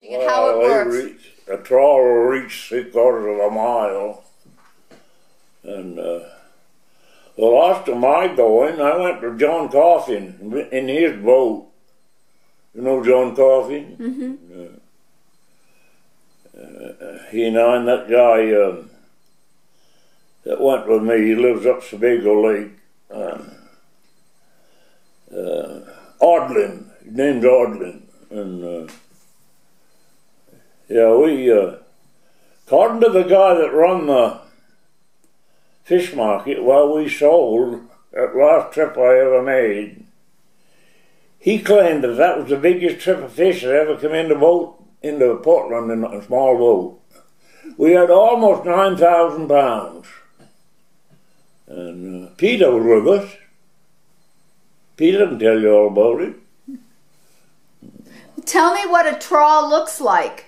And how it works. A trawl will reach 3/4 of a mile. And the last time I going, I went to John Coffin in his boat. You know John Coffin? Mm-hmm. He and I and that guy that went with me, he lives up Sebago Lake. Odlin, his name's Odlin. And yeah, we, according to the guy that run the fish market, well, we sold, that last trip I ever made, he claimed that that was the biggest trip of fish that ever come into Portland in a small boat. We had almost 9,000 pounds. And Peter was with us. Peter can tell you all about it. Tell me what a trawl looks like.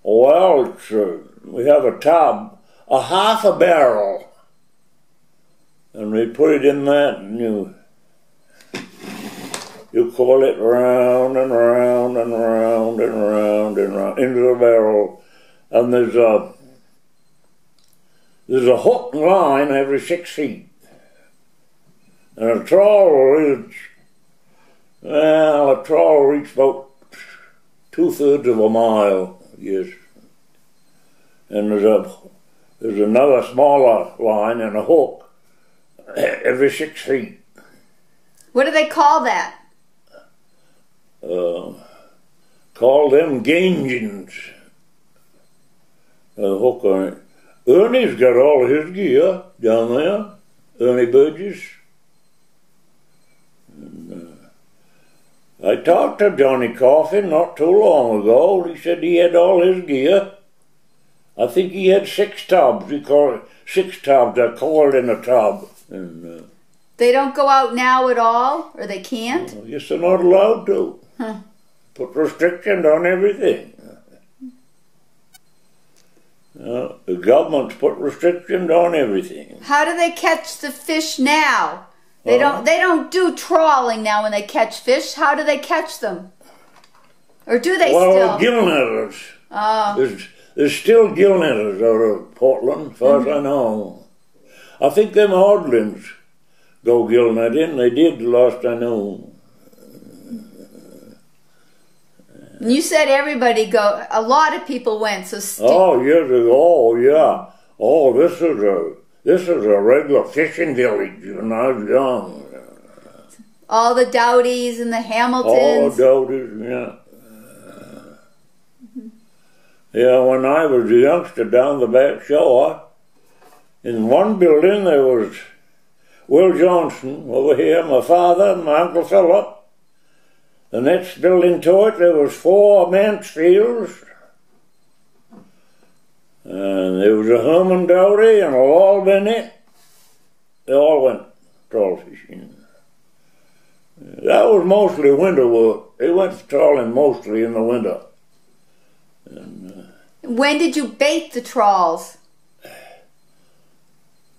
Well, we have a tub, a half a barrel, and we put it in that, and you coil it round and round and round and round and round into the barrel, and there's a hook line every 6 feet, and a trawl will reach about 2/3 of a mile. Yes, and there's another smaller line and a hook every 6 feet. What do they call that? Call them gangins. A hook on it. Ernie's got all his gear down there. Ernie Burgess. And, I talked to Johnny Coffin not too long ago. He said he had all his gear. I think he had 6 tubs. He called it 6 tubs. They're coiled in a tub. And, they don't go out now at all, or they can't? I guess they're not allowed to. Huh. Put restrictions on everything. The government's put restrictions on everything. How do they catch the fish now? They don't do trawling now when they catch fish. How do they catch them? Or do they still? Well, gill netters. Oh. There's still gill netters out of Portland, as far as I know. I think them Odlins go gill netting. They did the last I knew. You said everybody go. A lot of people went. So years ago. Oh, yeah. Oh, this is a regular fishing village when I was young. All the Dowdies and the Hamiltons. All the Dowdies, yeah. Yeah, when I was a youngster down the back shore, in one building there was Will Johnson over here, my father and my Uncle Philip. The next building to it there was 4 Mansfields. And there was a Herman Dowdy and a Lol Bennett. They all went trawl fishing. That was mostly winter work. They went trawling mostly in the winter. And, when did you bait the trawls?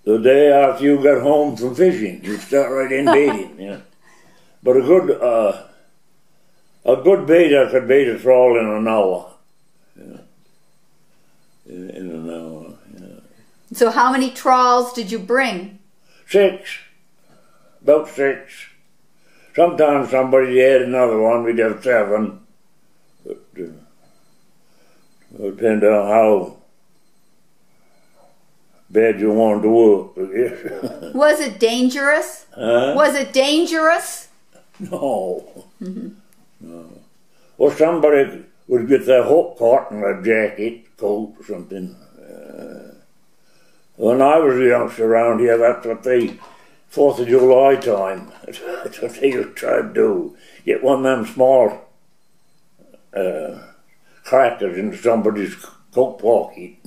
The day after you got home from fishing, you start right in baiting. Yeah. But a good baiter could bait a trawl in an hour. Yeah. In an hour, yeah. So how many trawls did you bring? 6. About 6. Sometimes somebody had another one, we'd have 7. But it would depend on how bad you wanted to work, I guess. Was it dangerous? Huh? Was it dangerous? No. No. Or somebody would get their hook caught in a jacket, coat or something. When I was a youngster around here, that's what they, 4th of July time, that's what they used to try to do. Get one of them small crackers into somebody's coat pocket.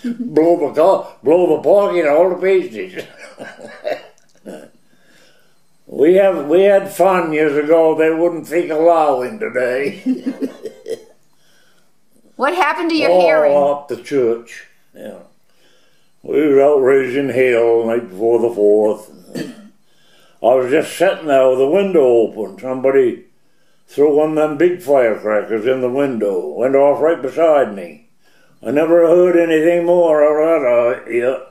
blow the pocket all to pieces. We had fun years ago they wouldn't think of allowing today. What happened to your hearing? Up the church. Yeah. We were out raising hell the night before the 4th. I was just sitting there with the window open. Somebody threw one of them big firecrackers in the window. Went off right beside me. I never heard anything more out of that.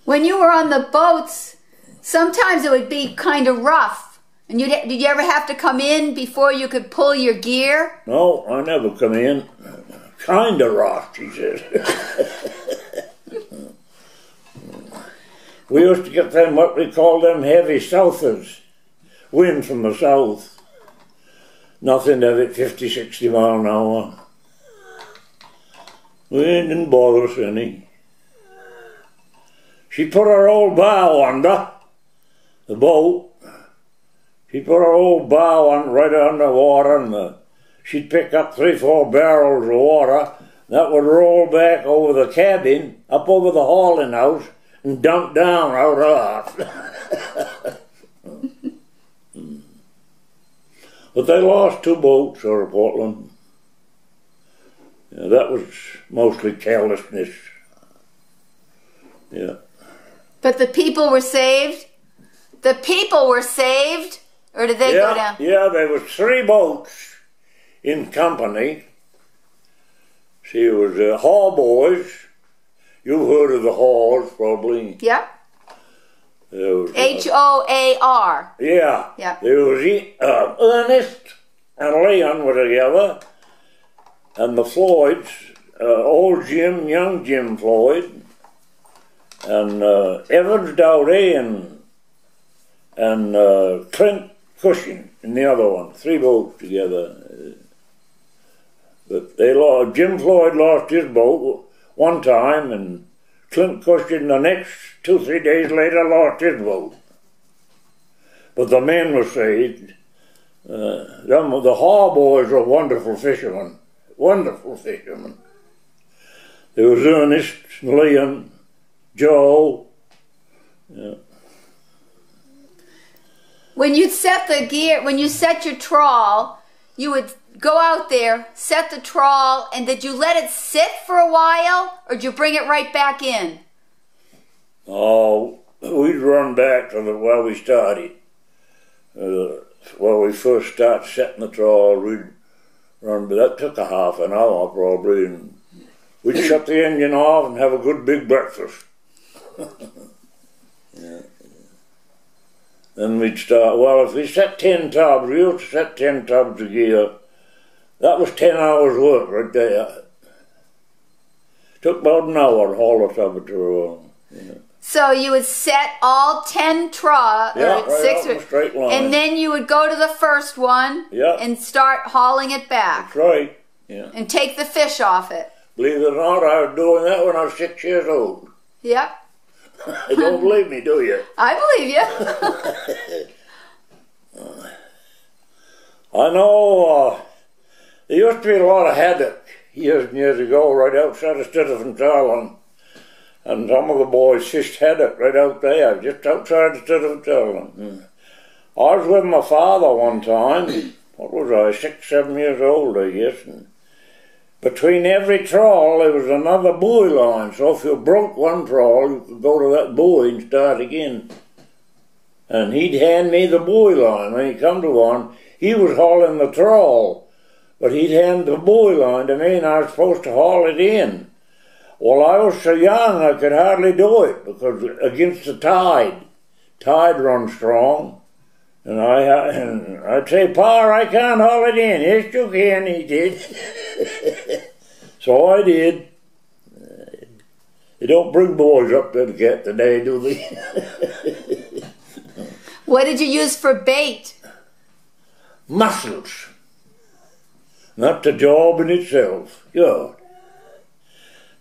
When you were on the boats, sometimes it would be kind of rough. And did you ever have to come in before you could pull your gear? No, I never come in. Kind of rough, she says. We used to get them, what we call them, heavy southers. Wind from the south. Nothing of it 50, 60 mile an hour. Wind didn't bother us any. She put her old bow under the boat. She put her old bow on right under water, and she'd pick up 3, 4 barrels of water. That would roll back over the cabin, up over the hauling house, and dump down out of that. But they lost 2 boats out of Portland. Yeah, that was mostly carelessness. Yeah. But the people were saved? The people were saved? Or did they go down? Yeah, there was 3 boats in company. See, it was Hall boys. You've heard of the Halls, probably. Yep. Was, H-O-A-R. Yeah. Yep. There was Ernest and Leon were together. And the Floyds, old Jim, young Jim Floyd, and Evans Dowdy and Clint Cushing in the other one. 3 boats together. But they lost. Jim Floyd lost his boat one time, and Clint Cushing the next 2, 3 days later lost his boat. But the men were saved. The Haw boys were wonderful fishermen. Wonderful fishermen. There was Ernest, Leon, Joe. Yeah. When you set the gear, when you set your trawl, you would go out there, set the trawl, and did you let it sit for a while, or did you bring it right back in? Oh, we'd run back to where we started. Where we first started setting the trawl, we'd run, but that took a half an hour probably, and we'd shut the engine off and have a good big breakfast. Yeah. Then we'd start, well, if we set 10 tubs, we used to set 10 tubs of gear. That was 10 hours work right there. Took about an hour to haul the tub to roll. Yeah. So you would set all 10 right 6, out in a straight line. and then you would go to the first one and start hauling it back. That's right. Yeah. And take the fish off it. Believe it or not, I was doing that when I was 6 years old. Yep. You don't believe me, do you? I believe you. I know there used to be a lot of haddock years and years ago right outside of Stuyvesant, and some of the boys fished haddock right out there, just outside of Stuyvesant. I was with my father one time. What was I, 6, 7 years old, I guess, and between every trawl there was another buoy line, so if you broke one trawl, you could go to that buoy and start again. And he'd hand me the buoy line. When he come to one, he was hauling the trawl, but he'd hand the buoy line to me and I was supposed to haul it in. Well, I was so young I could hardly do it because against the tide runs strong. And I'd say, Pa, I can't haul it in. Yes, you can, he did. So I did. They don't bring boys up to the cat today, do they? What did you use for bait? Mussels. Not the job in itself. God.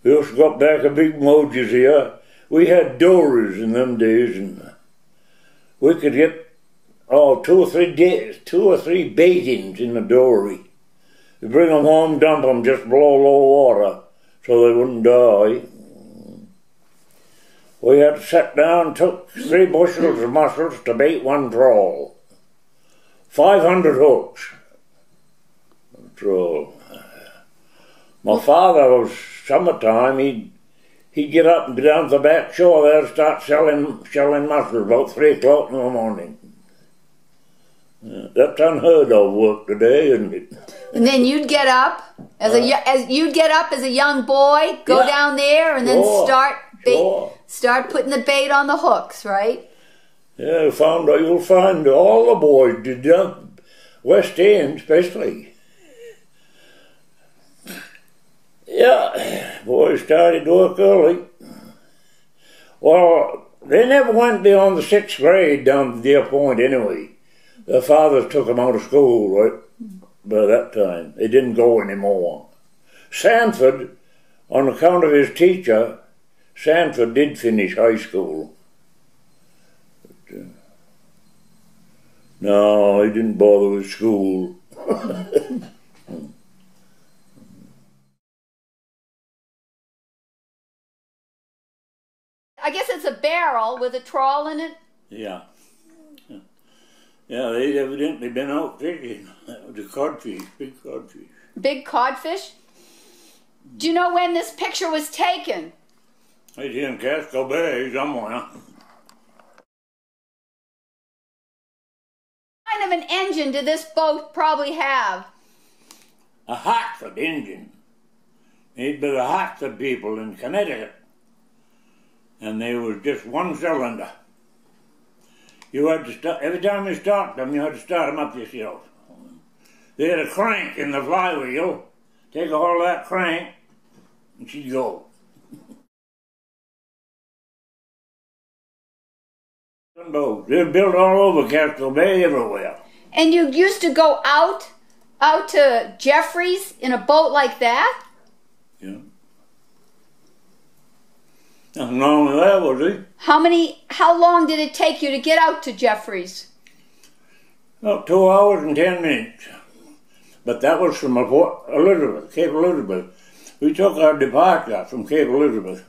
We also got back a big Moses here. We had dories in them days, and we could get 2 or 3 baitings in the dory. You bring them home, dump them just below low water so they wouldn't die. We had to sit down, took 3 bushels of mussels to bait 1 trawl. 500 hooks. Trawl. My father was summertime, he'd get up and go down to the back shore there and start shelling mussels about 3 o'clock in the morning. That's unheard of work today, isn't it? And then you'd get up as a young boy, go down there, and then start putting the bait on the hooks, right? Yeah, you'll find all the boys did that, West End especially. Yeah, boys started work early. Well, they never went beyond the 6th grade down to Deer Point anyway. Their fathers took them out of school, right, by that time. They didn't go anymore. Sanford, on account of his teacher, Sanford did finish high school. But, no, he didn't bother with school. I guess it's a barrel with a trawl in it? Yeah. Yeah, they'd evidently been out fishing. That was a codfish, big codfish. Big codfish? Do you know when this picture was taken? It's in Casco Bay somewhere. What kind of an engine did this boat probably have? A Hartford engine. Made by the Hartford people in Connecticut. And they was just one cylinder. You had to start, every time you start them, you had to start them up yourself. They had a crank in the flywheel. Take a hold of that crank, and she'd go. They're built all over Casco Bay, everywhere. And you used to go out to Jeffries in a boat like that? Yeah. Nothing wrong with that, was it? How long did it take you to get out to Jeffries? About 2 hours and 10 minutes. But that was from Cape Elizabeth. We took our departure from Cape Elizabeth.